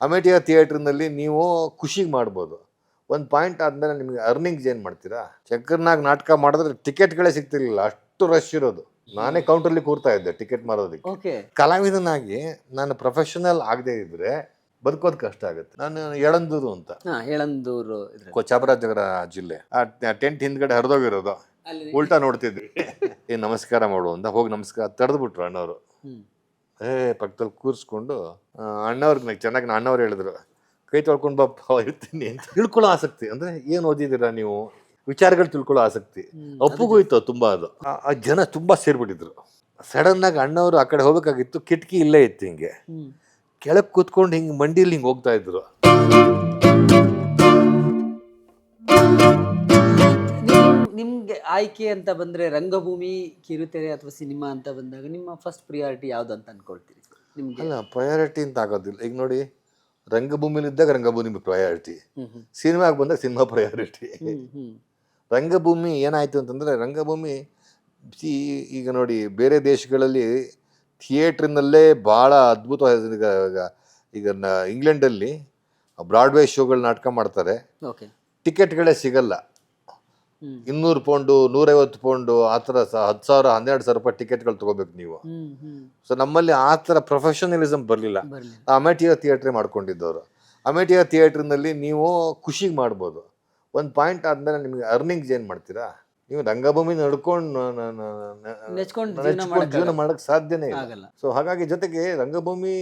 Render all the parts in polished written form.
ಅಮೇಟಿಯಾ ಥಿಯೇಟ್ರ್ನಲ್ಲಿ ನೀವು ಖುಷಿಗೆ ಮಾಡ್ಬೋದು. ಒಂದು ಪಾಯಿಂಟ್ ಆದಮೇಲೆ ನಿಮಗೆ ಅರ್ನಿಂಗ್ಸ್ ಏನು ಮಾಡ್ತೀರಾ? ಶಂಕರ್ನಾಗ್ ನಾಟಕ ಮಾಡಿದ್ರೆ ಟಿಕೆಟ್ಗಳೇ ಸಿಗ್ತಿರ್ಲಿಲ್ಲ, ಅಷ್ಟು ರಶ್ ಇರೋದು. ನಾನೇ ಕೌಂಟರ್ಲಿ ಕೂರ್ತಾ ಇದ್ದೆ ಟಿಕೆಟ್ ಮಾರೋದಕ್ಕೆ. ಓಕೆ. ಕಲಾವಿದನಾಗಿ ನಾನು ಪ್ರೊಫೆಷನಲ್ ಆಗದೆ ಇದ್ರೆ ಬದುಕೋದು ಕಷ್ಟ ಆಗುತ್ತೆ. ನಾನು ಯಳಂದೂರು ಅಂತ, ಯಳಂದೂರು ಚಾಮರಾಜನಗರ ಜಿಲ್ಲೆ. ಆ ಟೆಂಟ್ ಹಿಂದ್ಗಡೆ ಹರಿದೋಗಿರೋದು, ಉಲ್ಟಾ ನೋಡ್ತಿದ್ವಿ. ನಮಸ್ಕಾರ ಮಾಡು ಅಂತ ಹೋಗಿ ನಮಸ್ಕಾರ ತಡೆದ್ಬಿಟ್ರು ಅಣ್ಣವರು. ಪಕ್ಕದಲ್ಲಿ ಕೂರಿಸ್ಕೊಂಡು ಅಣ್ಣವ್ರಿಗೆ ಚೆನ್ನಾಗಿ ಅಣ್ಣವ್ರು ಹೇಳಿದ್ರು, ಕೈ ತೊಳ್ಕೊಂಡು ಬಾಪ ಇರ್ತೀನಿ ಅಂತ. ತಿಳ್ಕೊಳ್ಳೋ ಆಸಕ್ತಿ ಅಂದ್ರೆ ಏನು ಓದಿದ್ದೀರಾ ನೀವು, ವಿಚಾರಗಳು ತಿಳ್ಕೊಳ್ಳೋ ಆಸಕ್ತಿ ಅಪ್ಪಗೂ ಇತ್ತು ತುಂಬ. ಅದು ಆ ಜನ ತುಂಬಾ ಸೇರ್ಬಿಟ್ಟಿದ್ರು. ಸಡನ್ ಆಗಿ ಅಣ್ಣವರು ಆ ಕಡೆ ಹೋಗ್ಬೇಕಾಗಿತ್ತು, ಕಿಟಕಿ ಇಲ್ಲೇ ಇತ್ತು, ಹಿಂಗೆ ಕೆಳಗೆ ಕೂತ್ಕೊಂಡು ಹಿಂಗೆ ಮಂಡಿಲಿ ಹಿಂಗೆ ಹೋಗ್ತಾ ಇದ್ರು. ನಿಮ್ಗೆ ಆಯ್ಕೆ ಅಂತ ಬಂದ್ರೆ ರಂಗಭೂಮಿ, ಕಿರುತೆರೆ ಅಥವಾ ಸಿನಿಮಾ ಅಂತ ಬಂದಾಗ ನಿಮ್ಮ ಫಸ್ಟ್ ಪ್ರಿಯಾರಿಟಿ ಯಾವ್ದು ಅಂತ ಅನ್ಕೊಳ್ತೀರಿ ನಿಮ್ಗೆ? ಅಲ್ಲ, ಪ್ರಯಾರಿಟಿ ಅಂತ ಆಗೋದಿಲ್ಲ. ಈಗ ನೋಡಿ, ರಂಗಭೂಮಿಲಿ ಇದ್ದಾಗ ರಂಗಭೂಮಿ ಪ್ರಯಾರಿಟಿ, ಸಿನಿಮಾಗೆ ಬಂದಾಗ ಸಿನಿಮಾ ಪ್ರಯಾರಿಟಿ. ರಂಗಭೂಮಿ ಏನಾಯ್ತು ಅಂತಂದ್ರೆ, ರಂಗಭೂಮಿ ಈಗ ನೋಡಿ ಬೇರೆ ದೇಶಗಳಲ್ಲಿ ಥಿಯೇಟ್ರಿನಲ್ಲೇ ಭಾಳ ಅದ್ಭುತವಾದ, ಈಗ ಇಂಗ್ಲೆಂಡಲ್ಲಿ ಬ್ರಾಡ್ವೇ ಶೋಗಳು ನಾಟಕ ಮಾಡ್ತಾರೆ, ಟಿಕೆಟ್ಗಳೇ ಸಿಗಲ್ಲ. 200 ಪೌಂಡು 150 ಪೌಂಡು ಆ ಥರ 10,000 12,000 ರೂಪಾಯಿ ಟಿಕೆಟ್ಗಳು ತೊಗೋಬೇಕು ನೀವು. ಸೊ ನಮ್ಮಲ್ಲಿ ಆ ಥರ ಪ್ರೊಫೆಷನಲಿಸಮ್ ಬರಲಿಲ್ಲ. ಅಮೇಟಿಯಾ ಥಿಯೇಟ್ರೇ ಮಾಡ್ಕೊಂಡಿದ್ದವರು. ಅಮೇಟಿಯಾ ಥಿಯೇಟ್ರ್ನಲ್ಲಿ ನೀವು ಖುಷಿಗೆ ಮಾಡ್ಬೋದು. ಒಂದು ಪಾಯಿಂಟ್ ಆದಮೇಲೆ ನಿಮಗೆ ಅರ್ನಿಂಗ್ಸ್ ಏನು ಮಾಡ್ತೀರಾ? ನೀವು ರಂಗಭೂಮಿ ನಡ್ಕೊಂಡು ಜೀವನ ಮಾಡೋಕ್ಕೆ ಸಾಧ್ಯನೇ ಇಲ್ಲ. ಸೊ ಹಾಗಾಗಿ ಜೊತೆಗೆ ರಂಗಭೂಮಿ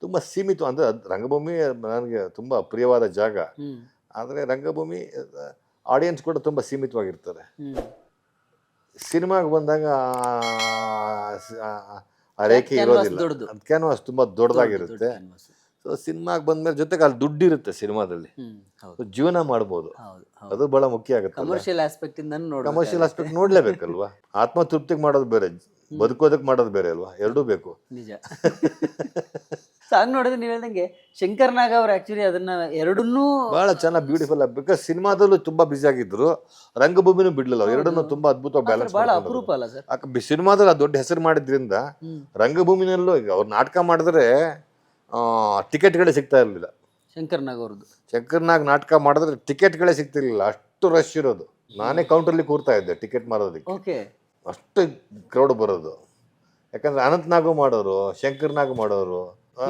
ತುಂಬ ಸೀಮಿತ. ಅಂದರೆ ರಂಗಭೂಮಿ ನನಗೆ ತುಂಬ ಪ್ರಿಯವಾದ ಜಾಗ, ಆದರೆ ರಂಗಭೂಮಿ ಆಡಿಯನ್ಸ್ ಕೂಡ ತುಂಬ ಸೀಮಿತವಾಗಿರ್ತಾರೆ. ಸಿನಿಮಾಗೆ ಬಂದಾಗ ಆ ರೇಖೆ ಇರೋದಿಲ್ಲ, ಕ್ಯಾನ್ವಾಸ್ ತುಂಬ ದೊಡ್ಡದಾಗಿರುತ್ತೆ. ಸೊ ಸಿನಿಮಾಗೆ ಬಂದ್ಮೇಲೆ ಜೊತೆಗೆ ಅಲ್ಲಿ ದುಡ್ಡಿರುತ್ತೆ ಸಿನಿಮಾದಲ್ಲಿ, ಜೀವನ ಮಾಡ್ಬೋದು. ಅದು ಬಹಳ ಮುಖ್ಯ ಆಗುತ್ತೆ. Commercial aspect ನೋಡ್ಲೇಬೇಕಲ್ವಾ? ಆತ್ಮತೃಪ್ತಿಗೆ ಮಾಡೋದು ಬೇರೆ, ಬದುಕೋದಕ್ಕೆ ಮಾಡೋದು ಬೇರೆ ಅಲ್ವಾ? ಎರಡೂ ಬೇಕು. ನಿಜ. ಸಾಂಗ್ ನೋಡಿದ್ರೆ ನೀವು ಹೇಳ್ದಂಗೆ ಶಂಕರ್ನಾಗ್ ಅವ್ರು ಆಕ್ಚುಲಿ ಅದನ್ನ ಎರಡನ್ನೂ ಬಹಳ ಚೆನ್ನಾಗಿ ಬ್ಯೂಟಿಫುಲ್ ಆಗಿ, ಬಿಕಾಸ್ ಸಿನಿಮಾದಲ್ಲೂ ತುಂಬಾ ಬಿಸಿ ಆಗಿದ್ರು, ರಂಗಭೂಮಿನೂ ಬಿಡ್ಲಿಲ್ಲ. ಎರಡನ್ನೂ ತುಂಬಾ ಅದ್ಭುತವಾಗಿ ಬ್ಯಾಲೆನ್ಸ್ ಬಹಳ ಅಪರೂಪ ಅಲ್ಲ ಸರ್? ಸಿನಿಮಾದಲ್ಲಿ ದೊಡ್ಡ ಹೆಸರು ಮಾಡಿದ್ರಿಂದ ರಂಗಭೂಮಿನಲ್ಲೂ ಈಗ ಅವ್ರು ನಾಟಕ ಮಾಡಿದ್ರೆ ಟಿಕೆಟ್ಗಳೇ ಸಿಗ್ತಾ ಇರಲಿಲ್ಲ. ಶಂಕರ್ನಾಗ್ ನಾಟಕ ಮಾಡಿದ್ರೆ ಟಿಕೆಟ್ಗಳೇ ಸಿಗ್ತಿರ್ಲಿಲ್ಲ, ಅಷ್ಟು ರಶ್ ಇರೋದು. ನಾನೇ ಕೌಂಟರ್ಲಿ ಕೂರ್ತಾ ಇದ್ದೆ ಟಿಕೆಟ್ ಮಾರೋದಕ್ಕೆ, ಅಷ್ಟು ಕ್ರೌಡ್ ಬರೋದು. ಯಾಕಂದ್ರೆ ಅನಂತ್ನಾಗೂ ಮಾಡೋರು, ಶಂಕರ್ನಾಗೂ ಮಾಡೋರು,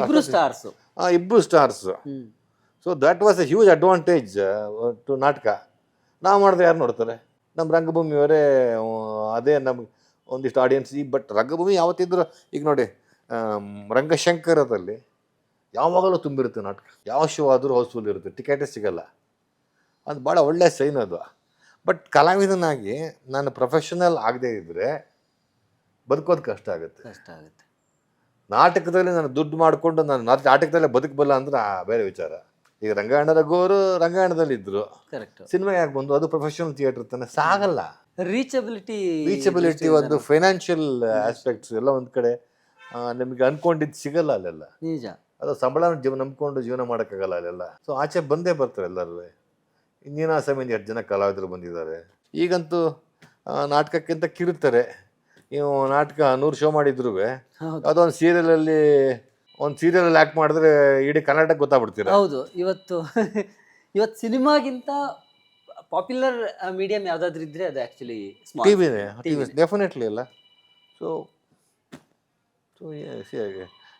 ಇಬ್ರು stars. So that was a huge advantage to ನಾಟಕ. ನಾವು ಮಾಡಿದ್ರೆ ಯಾರು ನೋಡ್ತಾರೆ? ನಮ್ಮ ರಂಗಭೂಮಿಯವರೇ. ಅದೇ ನಮ್ಗೆ ಒಂದಿಷ್ಟು ಆಡಿಯನ್ಸ್. ಬಟ್ ರಂಗಭೂಮಿ ಯಾವತ್ತಿದ್ರು, ಈಗ ನೋಡಿ ರಂಗಶಂಕರದಲ್ಲಿ ಯಾವಾಗಲೂ ತುಂಬಿರುತ್ತೆ ನಾಟಕ, ಯಾವ ಶೋ ಆದರೂ ಹೌಸ್ಫುಲ್ ಇರುತ್ತೆ, ಟಿಕೆಟೇ ಸಿಗಲ್ಲ. ಅದು ಭಾಳ ಒಳ್ಳೆಯ ಸೈನ್ ಅದು. ಬಟ್ ಕಲಾವಿದನಾಗಿ ನಾನು ಪ್ರೊಫೆಷನಲ್ ಆಗದೆ ಇದ್ದರೆ ಬದುಕೋದು ಕಷ್ಟ ಆಗುತ್ತೆ. ನಾಟಕದಲ್ಲಿ ನಾನು ದುಡ್ಡು ಮಾಡಿಕೊಂಡು ನಾನು ನಾಟಕದಲ್ಲೇ ಬದುಕಬಲ್ಲ ಅಂದ್ರೆ ಬೇರೆ ವಿಚಾರ. ಈಗ ರಂಗಾಯಣ ರಘುವರು ರಂಗಾಯಣದಲ್ಲಿ ಇದ್ರು, ಸಿನಿಮಾಗೆ ಯಾಕೆ ಬಂದು? ಅದು ಪ್ರೊಫೆಷನಲ್ ಥಿಯೇಟರ್ ತಾನೆ, ಸಾಗಲ್ಲ. ರೀಚಬಿಲಿಟಿ ಒಂದು ಫೈನಾನ್ಷಿಯಲ್ ಆಸ್ಪೆಕ್ಟ್ಸ್ ಎಲ್ಲ ಒಂದು ಕಡೆ ನಮಗೆ ಅನ್ಕೊಂಡಿದ್ದು ಸಿಗಲ್ಲ ಅಲ್ಲೆಲ್ಲ. ನಿಜ. ಅದು ಸಂಬಳ ನಂಬ್ಕೊಂಡು ಜೀವನ ಮಾಡೋಕ್ಕಾಗಲ್ಲ ಅಲ್ಲೆಲ್ಲ. ಸೊ ಆಚೆ ಬಂದೇ ಬರ್ತಾರೆ ಎಲ್ಲರೂ. ನೀನಾಸಮಿಂದ 2 ಜನ ಕಲಾವಿದರು ಬಂದಿದ್ದಾರೆ. ಈಗಂತೂ ನಾಟಕಕ್ಕಿಂತ ಕಿರುತ್ತಾರೆ. ನೀವು ನಾಟಕ 100 ಶೋ ಮಾಡಿದ್ರು ಅದೊಂದು ಸೀರಿಯಲಲ್ಲಿ ಆ್ಯಕ್ಟ್ ಮಾಡಿದ್ರೆ ಇಡೀ ಕರ್ನಾಟಕ ಗೊತ್ತಾಗ್ಬಿಡ್ತೀರ. ಹೌದು. ಇವತ್ತು ಸಿನಿಮಾಗಿಂತ ಪಾಪ್ಯುಲರ್ ಮೀಡಿಯಂ ಯಾವುದಾದ್ರೂ ಇದ್ರೆ ಅದು ಆ್ಯಕ್ಚುಲಿ ಟಿವಿನೇ, ಡೆಫಿನೆಟ್ಲಿ ಅಲ್ಲ. ಸೊ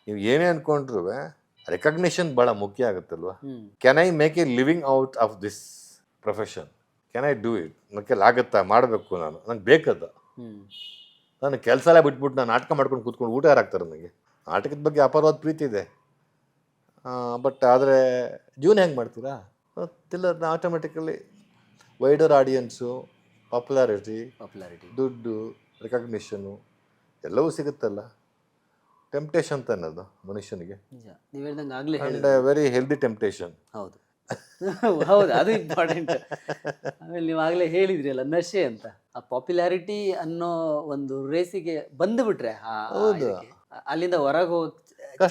ನೀವು ಏನೇ ಅಂದ್ಕೊಂಡ್ರು ರೆಕಗ್ನಿಷನ್ ಭಾಳ ಮುಖ್ಯ ಆಗುತ್ತಲ್ವ? Can I make a living out of this profession? Can I do it? ನನ್ನ ಆಗುತ್ತಾ? ಮಾಡಬೇಕು. ನಂಗೆ ಬೇಕದು. ನಾನು ಕೆಲಸ ಎಲ್ಲ ಬಿಟ್ಬಿಟ್ಟು ನಾನು ನಾಟಕ ಮಾಡ್ಕೊಂಡು ಕೂತ್ಕೊಂಡು ಊಟ ಯಾರಾಗ್ತಾರೆ? ನನಗೆ ನಾಟಕದ ಬಗ್ಗೆ ಅಪಾರವಾದ ಪ್ರೀತಿ ಇದೆ. ಬಟ್ ಆದರೆ ಜೀವನ ಹೆಂಗೆ ಮಾಡ್ತೀರಾ? ಗೊತ್ತಿಲ್ಲ. ಆಟೋಮೆಟಿಕಲಿ ವೈಡರ್ ಆಡಿಯನ್ಸು, ಪಾಪ್ಯುಲಾರಿಟಿ, ದುಡ್ಡು, ರೆಕಗ್ನಿಷನ್ನು ಎಲ್ಲವೂ ಸಿಗುತ್ತಲ್ಲ. ಟೆಂಪ್ಟೇಷನ್ ತಾನೆ ಅದು ಮನುಷ್ಯನಿಗೆ. And very healthy temptation. ಹೌದು, ಅದು ಇಂಪಾರ್ಟೆಂಟ್. ಆಮೇಲೆ ನೀವು ಆಗಲೇ ಹೇಳಿದ್ರಿ ಅಲ್ಲ, ನಶೆ ಅಂತ. ಆ ಪಾಪ್ಯುಲಾರಿಟಿ ಅನ್ನೋ ಒಂದು ರೇಸಿಗೆ ಬಂದುಬಿಟ್ರೆ ಅಲ್ಲಿಂದ ಹೊರಗೆ ಹೋಗೋ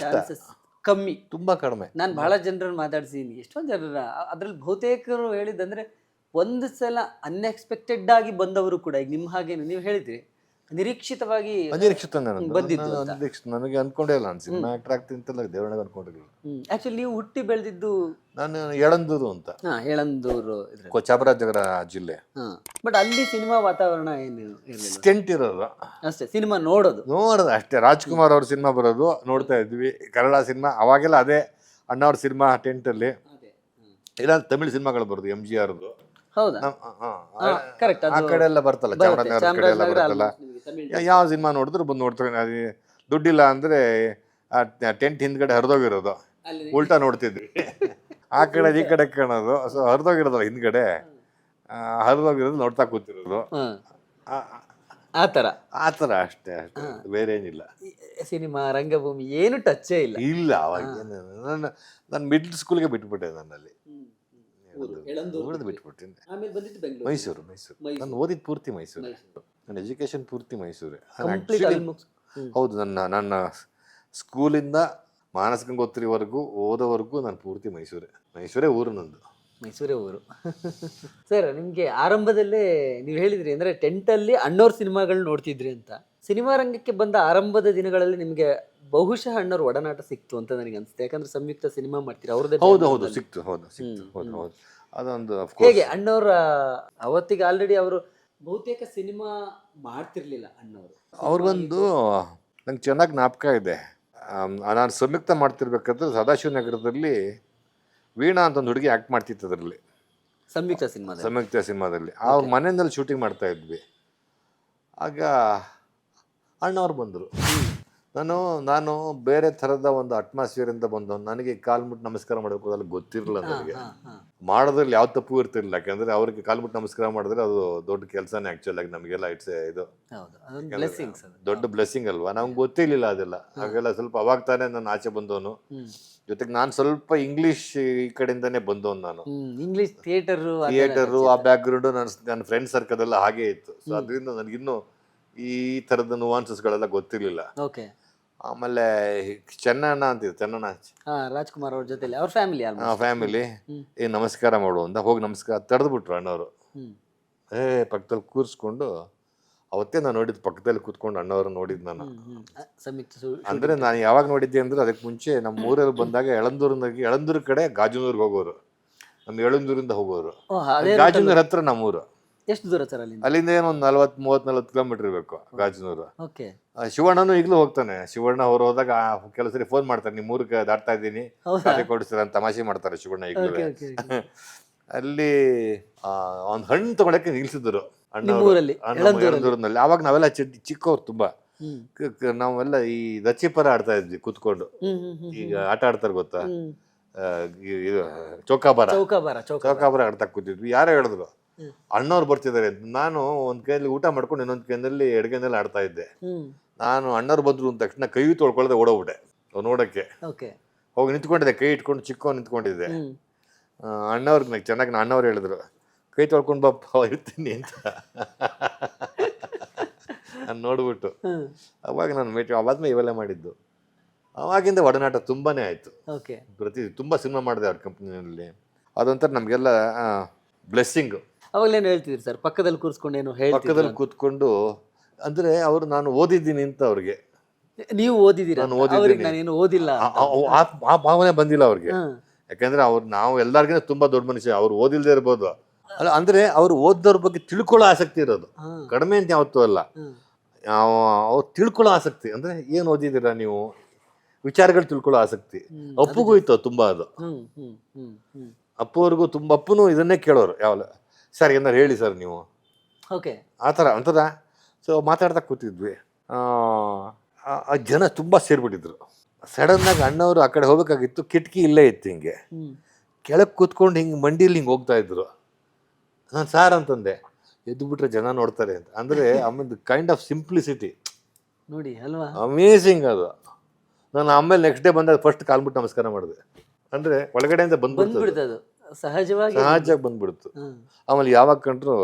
ಚಾನ್ಸಸ್ ಕಮ್ಮಿ, ತುಂಬಾ ಕಡಿಮೆ. ನಾನು ಬಹಳ ಜನರನ್ನು ಮಾತಾಡ್ಸಿದ್ದೀನಿ, ಎಷ್ಟೊಂದು ಜನರ. ಅದ್ರಲ್ಲಿ ಬಹುತೇಕರು ಹೇಳಿದಂದ್ರೆ ಒಂದು ಸಲ ಅನ್ಎಕ್ಸ್ಪೆಕ್ಟೆಡ್ ಆಗಿ ಬಂದವರು ಕೂಡ, ಈಗ ನಿಮ್ಮ ಹಾಗೇನು ನೀವು ಹೇಳಿದ್ರಿ, ನಿರೀಕ್ಷಿತವಾಗಿ ಅನಿರೀಕ್ಷಿತ ಬಂದಿದ್ದು ಅಂತ. ಅನಿರೀಕ್ಷಿತ ನನಗೆ ಅನ್ಕೊಂಡೇ ಇಲ್ಲ, ನಾನು ಸಿನಿಮಾ ಆಕ್ಟರ್ ಆಗ್ತೀನಿ ಅಂತೆಲ್ಲ ದೇವರಾಗ ಅನ್ಕೊಂಡಿರಲಿಲ್ಲ. ಆಕ್ಚುಲಿ ನೀವು ಹುಟ್ಟಿ ಬೆಳೆದಿದ್ದು ನಾನು ಯಳಂದೂರು ಅಂತ, ಹೇಳಂದೂರು ಇದ್ರಲ್ಲಿ. ಚಾಮರಾಜನಗರ ಜಿಲ್ಲೆ. ಬಟ್ ಅಲ್ಲಿ ಸಿನಿಮಾ ವಾತಾವರಣ ಏನು ಇರಲಿಲ್ಲ ಸ್ಟೆಂಟ್ ಇರೋದು ಅಷ್ಟೇ, ಸಿನಿಮಾ ನೋಡೋದು ಅಷ್ಟೇ. ರಾಜ್ಕುಮಾರ್ ಅವ್ರ ಸಿನಿಮಾ ಬರೋದು ನೋಡ್ತಾ ಇದ್ವಿ, ಕನ್ನಡ ಸಿನಿಮಾ ಅವಾಗೆಲ್ಲ ಅದೇ ಅಣ್ಣವ್ರ ಸಿನಿಮಾ ಟೆಂಟಲ್ಲಿ, ಇಲ್ಲ ತಮಿಳ್ ಸಿನಿಮಾಗಳು ಬರೋದು MGRದು. ಹೌದಾ? ಕರೆಕ್ಟ್. ಆ ಕಡೆ ಎಲ್ಲ ಬರ್ತಲ್ಲ, ಚಾಮರಾಜನಗರ ಕಡೆ ಎಲ್ಲ ಬರ್ತಲ್ಲ, ಯಾವ ಸಿನಿಮಾ ನೋಡಿದ್ರು ಬಂದು ನೋಡ್ತಾರೆ. ದುಡ್ಡಿಲ್ಲ ಅಂದ್ರೆ ಟೆಂಟ್ ಹಿಂದ್ಗಡೆ ಹರಿದೋಗಿರೋದು, ಉಲ್ಟಾ ನೋಡ್ತಿದ್ವಿ. ಆ ಕಡೆ ಈ ಕಡೆ ಕಾಣೋದು, ಸೊ ಹರಿದೋಗಿರೋದಲ್ಲ ಹಿಂದ್ಗಡೆ, ಹರಿದೋಗಿರೋದು ನೋಡ್ತಾ ಕೂತಿರೋದು, ಆ ಥರ ಅಷ್ಟೇ ಬೇರೆ ಏನಿಲ್ಲ. ಸಿನಿಮಾ ರಂಗಭೂಮಿ ಏನು ಟಚ್ಚೇ ಇಲ್ಲ. ಅವಾಗ ನಾನು ಮಿಡ್ಲ್ ಸ್ಕೂಲ್ಗೆ ಬಿಟ್ಬಿಟ್ಟೆ, ನನ್ನಲ್ಲಿ ಬಿಟ್ಬಿಟ್ಟಿನಿ. ಮೈಸೂರು. ನಾನು ಓದಿದ್ದು ಪೂರ್ತಿ ಮೈಸೂರು, ನನ್ನ ಎಜುಕೇಶನ್ ಪೂರ್ತಿ ಮೈಸೂರೇ. ಹೌದು, ನನ್ನ ಸ್ಕೂಲಿಂದ ಮಾನಸ ಗಂಗೋತ್ರಿವರೆಗೂ ಓದೋವರೆಗೂ ನಾನು ಪೂರ್ತಿ ಮೈಸೂರೇ ಊರು ನಂದು. ಮೈಸೂರೇ ಊರು. ಸರ್, ನಿಮಗೆ ಆರಂಭದಲ್ಲೇ ನೀವು ಹೇಳಿದ್ರಿ ಅಂದರೆ ಟೆಂಟಲ್ಲಿ ಅಣ್ಣವ್ರ ಸಿನಿಮಾಗಳು ನೋಡ್ತಿದ್ರಿ ಅಂತ. ಸಿನಿಮಾ ರಂಗಕ್ಕೆ ಬಂದ ಆರಂಭದ ದಿನಗಳಲ್ಲಿ ನಿಮಗೆ ಬಹುಶಃ ಅಣ್ಣವ್ರ ಒಡನಾಟ ಸಿಕ್ತು ಅಂತ ನನಗೆ ಅನಿಸುತ್ತೆ. ಯಾಕಂದ್ರೆ ಸಂಯುಕ್ತ ಸಿನಿಮಾ ಮಾಡ್ತೀರಿ ಅವ್ರದ್ದು. ಹೌದು ಸಿಕ್ತು. ಅದೊಂದು ಹೇಗೆ ಅಣ್ಣವ್ರ ಅವತ್ತಿಗೆ ಆಲ್ರೆಡಿ ಅವರು ಬಹುತೇಕ ಸಿನಿಮಾ ಮಾಡ್ತಿರ್ಲಿಲ್ಲ ಅಣ್ಣವರು. ಅವ್ರಿಗೊಂದು ನಂಗೆ ಚೆನ್ನಾಗಿ ಜ್ಞಾಪಕ ಇದೆ. ನಾನು ಸಂಯುಕ್ತ ಮಾಡ್ತಿರ್ಬೇಕಾದ್ರೆ ಸದಾಶಿವ ನಗರದಲ್ಲಿ ವೀಣಾ ಅಂತ ಒಂದು ಹುಡುಗಿ ಆ್ಯಕ್ಟ್ ಮಾಡ್ತಿತ್ತು ಅದರಲ್ಲಿ, ಸಂಯುಕ್ತ ಸಿನಿಮಾದಲ್ಲಿ. ಅವ್ರ ಮನೆಯಲ್ಲಿ ಶೂಟಿಂಗ್ ಮಾಡ್ತಾ ಇದ್ವಿ. ಆಗ ಅಣ್ಣವ್ರು ಬಂದರು. ನಾನು ಬೇರೆ ಥರದ ಒಂದು ಅಟ್ಮಾಸ್ಫಿಯರಿಂದ ಬಂದವನು. ನನಗೆ ಕಾಲ್ಮುಟ್ಟು ನಮಸ್ಕಾರ ಮಾಡಬೇಕು ಅದೆಲ್ಲ ಗೊತ್ತಿರಲಿಲ್ಲ. ನನಗೆ ಮಾಡೋದ್ರಲ್ಲಿ ಯಾವ ತಪ್ಪು ಇರ್ತಿರ್ಲಿಲ್ಲ, ಯಾಕೆಂದರೆ ಅವ್ರಿಗೆ ಕಾಲ್ಮುಟ್ಟು ನಮಸ್ಕಾರ ಮಾಡಿದ್ರೆ ಅದು ದೊಡ್ಡ ಕೆಲಸನೇ. ಆ್ಯಕ್ಚುಲ್ ಆಗಿ ನಮಗೆಲ್ಲ ಇದು ದೊಡ್ಡ ಬ್ಲೆಸ್ಸಿಂಗ್ ಅಲ್ವಾ, ನಮ್ಗೆ ಗೊತ್ತಿರಲಿಲ್ಲ ಅದೆಲ್ಲ. ಹಾಗೆಲ್ಲ ಸ್ವಲ್ಪ ಅವಾಗ ತಾನೇ ನಾನು ಆಚೆ ಬಂದವನು. ಜೊತೆಗೆ ನಾನು ಸ್ವಲ್ಪ ಇಂಗ್ಲೀಷ್ ಈ ಕಡೆಯಿಂದನೇ ಬಂದವನು. ನಾನು ಇಂಗ್ಲೀಷ್ ಥಿಯೇಟರು ಆ ಬ್ಯಾಕ್ಗ್ರೌಂಡು ನನ್ನ ಫ್ರೆಂಡ್ ಸರ್ಕಲ್ ಎಲ್ಲ ಹಾಗೇ ಇತ್ತು. ಸೊ ಅದರಿಂದ ನನಗಿನ್ನೂ ಈ ಥರದ ನುವಾನ್ಸಸ್ಗಳೆಲ್ಲ ಗೊತ್ತಿರಲಿಲ್ಲ. ಆಮೇಲೆ ಚೆನ್ನಣ್ಣ ರಾಜ್ಕುಮಾರ್ ಅವ್ರ ಜೊತೆ ಅವ್ರ ಫ್ಯಾಮಿಲಿ ನಮಸ್ಕಾರ ಮಾಡು ಅಂತ ಹೋಗಿ ನಮಸ್ಕಾರ ತಡೆದ್ಬಿಟ್ರು ಅಣ್ಣವರು. ಪಕ್ಕದಲ್ಲಿ ಕೂರಿಸ್ಕೊಂಡು, ಅವತ್ತೇ ನಾನು ನೋಡಿದ್ದು ಪಕ್ಕದಲ್ಲಿ ಕೂತ್ಕೊಂಡು ಅಣ್ಣವ್ರು ನೋಡಿದ್ದು ನಾನು. ಅಂದ್ರೆ ನಾನು ಯಾವಾಗ ನೋಡಿದ್ದೆ ಅಂದ್ರೆ ಅದಕ್ಕೆ ಮುಂಚೆ ನಮ್ಮ ಊರಲ್ಲಿ ಬಂದಾಗ ಯಳಂದೂರು ಕಡೆ ಗಾಜನೂರ್ಗೆ ಹೋಗೋರು. ನಮ್ಗೆ ಯಳಂದೂರಿಂದ ಹೋಗೋರು. ಗಾಜನೂರ್ ಹತ್ರ ನಮ್ಮೂರು. ಎಷ್ಟು ದೂರ ಸರ್ ಅಲ್ಲಿಂದ ಏನೋ ಒಂದು 40 ಕಿಲೋಮೀಟರ್ ಇರಬೇಕು ಗಾಜನೂರು. ಶಿವಣ್ಣನು ಈಗಲೂ ಹೋಗ್ತಾನೆ. ಶಿವಣ್ಣ ಅವ್ರು ಹೋದಾಗ ಕೆಲವು ಸರಿ ಫೋನ್ ಮಾಡ್ತಾರೆ, ನಿಮ್ಮ ಊರಿಗೆ ದಾಟ್ತಾ ಇದ್ದೀನಿ, ಖಾತೆ ಕೊಡಿಸ್ತಾರೆ ಅಂತ ತಮಾಷೆ ಮಾಡ್ತಾರೆ ಶಿವಣ್ಣ ಈಗಲೂ. ಅಲ್ಲಿ ಒಂದು ಹಣ್ಣು ತಗೊಳಕ್ಕೆ ನಿಲ್ಸಿದ್ರು ಯಳಂದೂರಿನಲ್ಲಿ. ಆವಾಗ ನಾವೆಲ್ಲ ಚಿಕ್ಕವ್ರು ತುಂಬಾ. ನಾವೆಲ್ಲ ಈ ದಚ್ಚಿಪರ ಆಡ್ತಾ ಇದ್ವಿ ಕೂತ್ಕೊಂಡು. ಈಗ ಆಟ ಆಡ್ತಾರೆ ಗೊತ್ತಾ, ಚೌಕಾಬಾರ ಆಡ್ತಾ ಕೂತಿದ್ವಿ. ಯಾರೋ ಹೇಳಿದ್ರು ಅಣ್ಣವ್ರು ಬರ್ತಿದ್ದಾರೆ ಅಂತ. ನಾನು ಒಂದ್ ಕೈಯಲ್ಲಿ ಊಟ ಮಾಡ್ಕೊಂಡು ಇನ್ನೊಂದ್ ಕೈಯಲ್ಲಿ ಎಡಗೈನಲ್ಲಿ ಆಡ್ತಾ ಇದ್ದೆ. ನಾನು ಅಣ್ಣವ್ರು ಬಂದ್ರು ಅಂದ ತಕ್ಷಣ ಕೈ ತೊಳ್ಕೊಳ್ಳದೆ ಓಡೋಗ್ಬಿಟ್ಟೆ ನೋಡಕ್ಕೆ. ಹೋಗಿ ನಿಂತ್ಕೊಂಡಿದ್ದೆ, ಕೈ ಇಟ್ಕೊಂಡು ಚಿಕ್ಕವ್ ನಿಂತ್ಕೊಂಡಿದ್ದೆ. ಅಣ್ಣವ್ರಿಗೆ ಚೆನ್ನಾಗಿ ಅಣ್ಣವ್ರು ಹೇಳಿದ್ರು, ಕೈ ತೊಳ್ಕೊಂಡು ಬಾಪ ಇರ್ತೀನಿ ಅಂತ. ನಾನು ನೋಡ್ಬಿಟ್ಟು ಅವಾಗ ನಾನು ಅವಾದ್ಮೇಲೆ ಇವೆಲ್ಲ ಮಾಡಿದ್ದು. ಅವಾಗಿಂದ ಒಡನಾಟ ತುಂಬಾನೇ ಆಯ್ತು. ತುಂಬಾ ಸಿನಿಮಾ ಮಾಡಿದೆ ಅವ್ರ ಕಂಪ್ನಿಯಲ್ಲಿ. ಅದೊಂಥರ ನಮ್ಗೆಲ್ಲ ಬ್ಲೆಸ್ಸಿಂಗ್. ಅವಾಗಲೇನು ಹೇಳ್ತಿದ್ರಿ ಸರ್, ಪಕ್ಕದಲ್ಲಿ ಕೂರಿಸ್ಕೊಂಡು ಏನು ಪಕ್ಕದಲ್ಲಿ ಕೂತ್ಕೊಂಡು ಅಂದ್ರೆ ಅವರು ನಾನು ಓದಿದ್ದೀನಿ ಅಂತ ಅವ್ರಿಗೆ. ನೀವು ಓದಿದ್ದೀರಾ? ನಾನು ಓದಿದ್ದೀನಿ, ಓದಿಲ್ಲ ಆ ಭಾವನೆ ಬಂದಿಲ್ಲ ಅವ್ರಿಗೆ. ಯಾಕಂದ್ರೆ ನಾವು ಎಲ್ಲರಿಗಿಂತ ತುಂಬಾ ದೊಡ್ಡ ಮನುಷ್ಯ. ಅವ್ರು ಓದಿಲ್ದೇ ಇರ್ಬೋದು, ಅಲ್ಲ ಅಂದ್ರೆ ಅವ್ರು ಓದೋದ್ರ ಬಗ್ಗೆ ತಿಳ್ಕೊಳ್ಳೋ ಆಸಕ್ತಿ ಇರೋದು. ಕಡಿಮೆ ಅಂತ ಯಾವತ್ತೂ ಅಲ್ಲ. ಅವ್ರು ತಿಳ್ಕೊಳ್ಳೋ ಆಸಕ್ತಿ ಅಂದ್ರೆ ಏನ್ ಓದಿದ್ದೀರಾ ನೀವು, ವಿಚಾರಗಳು ತಿಳ್ಕೊಳ್ಳೋ ಆಸಕ್ತಿ. ಅಪ್ಪುಗೂ ಇತ್ತು ತುಂಬಾ ಅದು. ಅಪ್ಪುವರೆಗೂ ತುಂಬ, ಅಪ್ಪನು ಇದನ್ನೇ ಕೇಳೋರು ಯಾವಲ್ಲ, ಸರ್ ಏನಾರು ಹೇಳಿ ಸರ್ ನೀವು, ಆ ಥರ ಒಂಥರ. ಸೊ ಮಾತಾಡ್ತಾ ಕೂತಿದ್ವಿ. ಜನ ತುಂಬ ಸೇರ್ಬಿಟ್ಟಿದ್ರು. ಸಡನ್ನಾಗಿ ಅಣ್ಣವರು ಆ ಕಡೆ ಹೋಗ್ಬೇಕಾಗಿತ್ತು, ಕಿಟಕಿ ಇಲ್ಲೇ ಇತ್ತು. ಹಿಂಗೆ ಕೆಳಗೆ ಕೂತ್ಕೊಂಡು ಹಿಂಗೆ ಮಂಡಿಯಲ್ಲಿ ಹಿಂಗೆ ಹೋಗ್ತಾ ಇದ್ರು. ನಾನು ಸಾರ್ ಅಂತಂದೆ, ಎದ್ದು ಬಿಟ್ರೆ ಜನ ನೋಡ್ತಾರೆ ಅಂತ. ಅಂದರೆ ಆಮೇಲೆ ಕೈಂಡ್ ಆಫ್ ಸಿಂಪ್ಲಿಸಿಟಿ ನೋಡಿ ಅಲ್ವಾ, ಅಮೇಝಿಂಗ್ ಅದು. ನಾನು ಆಮೇಲೆ ನೆಕ್ಸ್ಟ್ ಡೇ ಬಂದಾಗ ಫಸ್ಟ್ ಕಾಲ್ಬಿಟ್ಟು ನಮಸ್ಕಾರ ಮಾಡಿದೆ. ಅಂದರೆ ಒಳಗಡೆಯಿಂದ ಬಂದ್ಬಿಡ್ತು, ಸಹಜವಾಗಿ ಬಂದ್ಬಿಡ್ತು. ಆಮೇಲೆ ಯಾವಾಗ ಕಂಡ್ರು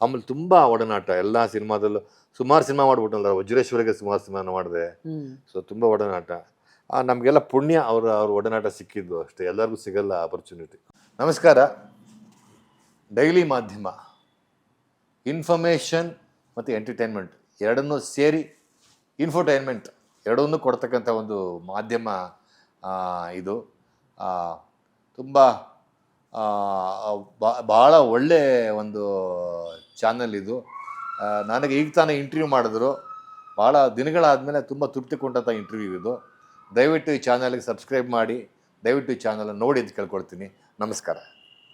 ಆಮೇಲೆ ತುಂಬ ಒಡನಾಟ. ಎಲ್ಲ ಸಿನಿಮಾದಲ್ಲೂ ಸುಮಾರು ಸಿನಿಮಾ ಮಾಡ್ಬಿಟ್ಟಲ್ಲ, ವಜ್ರೇಶ್ವರಿಗೆ ಸುಮಾರು ಸಿನಿಮಾನ ಮಾಡಿದೆ. ಸೊ ತುಂಬ ಒಡನಾಟ. ನಮಗೆಲ್ಲ ಪುಣ್ಯ ಅವ್ರ ಒಡನಾಟ ಸಿಕ್ಕಿದ್ದು ಅಷ್ಟೇ, ಎಲ್ಲರಿಗೂ ಸಿಗಲ್ಲ ಆಪರ್ಚುನಿಟಿ. ನಮಸ್ಕಾರ. ಡೈಲಿ ಮಾಧ್ಯಮ, ಇನ್ಫಾರ್ಮೇಷನ್ ಮತ್ತು ಎಂಟರ್ಟೈನ್ಮೆಂಟ್ ಎರಡನ್ನೂ ಸೇರಿ ಇನ್ಫೋಟೈನ್ಮೆಂಟ್ ಎರಡನ್ನೂ ಕೊಡ್ತಕ್ಕಂಥ ಒಂದು ಮಾಧ್ಯಮ ಇದು ತುಂಬ ಭಾಳ ಒಳ್ಳೆ ಒಂದು ಚಾನಲ್ ಇದು. ನನಗೆ ಈಗ ತಾನೇ ಇಂಟರ್ವ್ಯೂ ಮಾಡಿದ್ರು, ಭಾಳ ದಿನಗಳಾದಮೇಲೆ ತುಂಬ ತೃಪ್ತಿ ಕೊಂಡಂಥ ಇಂಟರ್ವ್ಯೂ ಇದು. ದಯವಿಟ್ಟು ಈ ಚಾನಲ್ಗೆ ಸಬ್ಸ್ಕ್ರೈಬ್ ಮಾಡಿ, ದಯವಿಟ್ಟು ಈ ಚಾನಲನ್ನು ನೋಡಿ ಅಂತ ಕೇಳ್ಕೊಳ್ತೀನಿ. ನಮಸ್ಕಾರ.